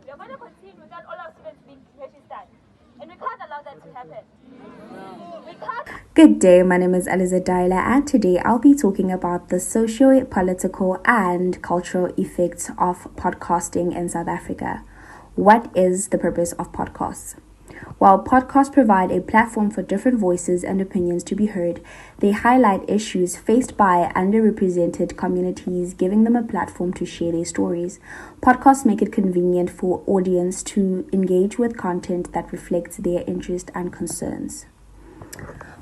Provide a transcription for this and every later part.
We are going to continue without all our students being registered. And we can't allow that to happen. We can't. Good day, my name is Eliza Daila, and today I'll be talking about the socio-political and cultural effects of podcasting in South Africa. What is the purpose of podcasts? While podcasts provide a platform for different voices and opinions to be heard, they highlight issues faced by underrepresented communities, giving them a platform to share their stories. Podcasts make it convenient for audience to engage with content that reflects their interest and concerns.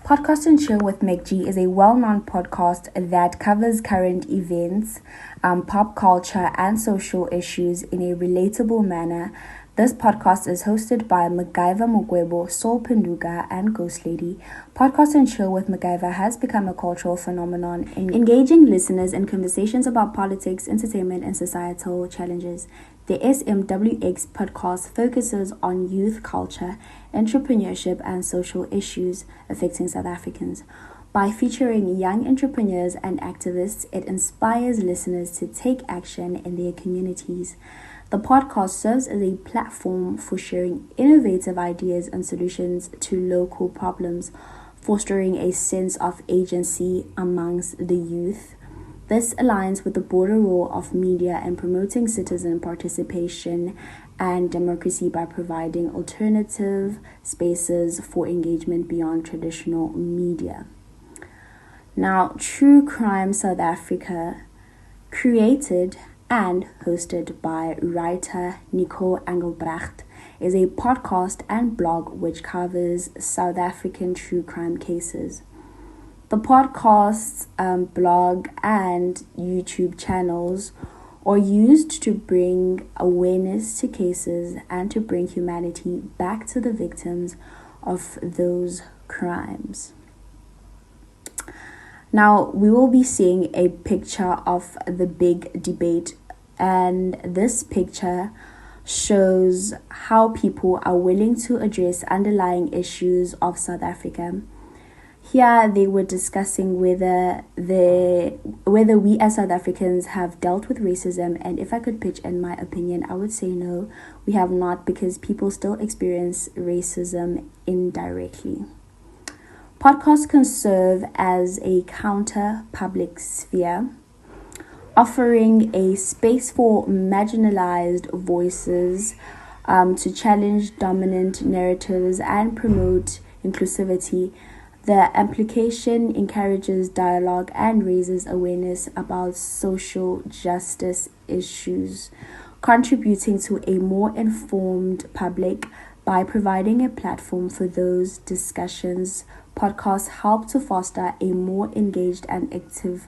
Podcast and Chill with Meg G is a well-known podcast that covers current events, pop culture, and social issues in a relatable manner. This podcast is hosted by MacGyver Mugwebo, Sol Penduga, and Ghost Lady. Podcast and Chill with MacGyver has become a cultural phenomenon, engaging listeners in conversations about politics, entertainment, and societal challenges. The SMWX podcast focuses on youth culture, entrepreneurship, and social issues affecting South Africans. By featuring young entrepreneurs and activists, it inspires listeners to take action in their communities. The podcast serves as a platform for sharing innovative ideas and solutions to local problems, fostering a sense of agency amongst the youth. This aligns with the broader role of media in promoting citizen participation and democracy by providing alternative spaces for engagement beyond traditional media. Now, True Crime South Africa, created and hosted by writer Nico Engelbrecht, is a podcast and blog which covers South African true crime cases. The podcast's blog and YouTube channels are used to bring awareness to cases and to bring humanity back to the victims of those crimes. Now, we will be seeing a picture of the big debate, and this picture shows how people are willing to address underlying issues of South Africa. Here, they were discussing whether we as South Africans have dealt with racism, and if I could pitch in my opinion, I would say no, we have not, because people still experience racism indirectly. Podcasts can serve as a counter-public sphere, offering a space for marginalized voices to challenge dominant narratives and promote inclusivity. The application encourages dialogue and raises awareness about social justice issues, contributing to a more informed public by providing a platform for those discussions. Podcasts help to foster a more engaged and active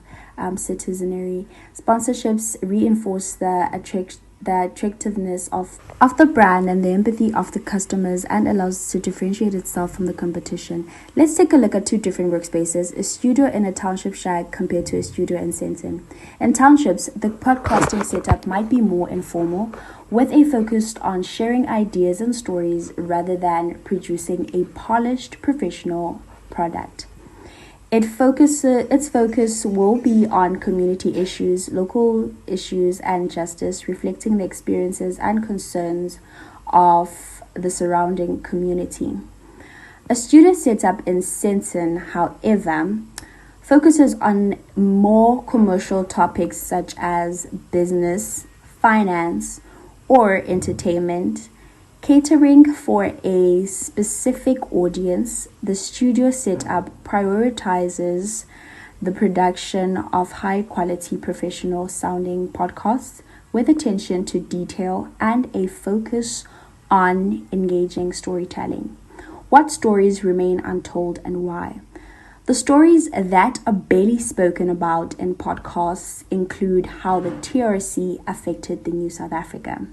citizenry. Sponsorships reinforce the attractiveness of the brand and the empathy of the customers, and allows it to differentiate itself from the competition. Let's take a look at two different workspaces: a studio in a township shack compared to a studio in Sandton. In townships, the podcasting setup might be more informal, with a focus on sharing ideas and stories rather than producing a polished professional product. Its focus will be on community issues, local issues, and justice, reflecting the experiences and concerns of the surrounding community. A studio setup in Sandton, however, focuses on more commercial topics such as business, finance, or entertainment. Catering for a specific audience, the studio setup prioritizes the production of high-quality professional-sounding podcasts with attention to detail and a focus on engaging storytelling. What stories remain untold and why? The stories that are barely spoken about in podcasts include how the TRC affected the New South Africa.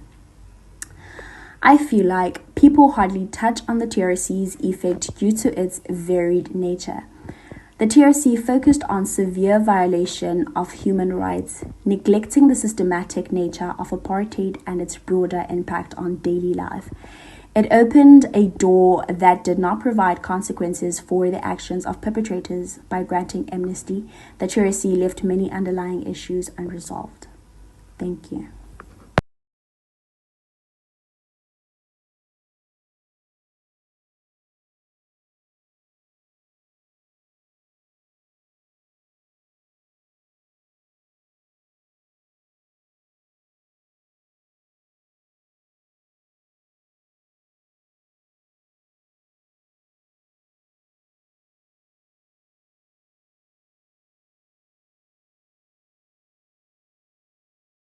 I feel like people hardly touch on the TRC's effect due to its varied nature. The TRC focused on severe violation of human rights, neglecting the systematic nature of apartheid and its broader impact on daily life. It opened a door that did not provide consequences for the actions of perpetrators. By granting amnesty, the TRC left many underlying issues unresolved. Thank you.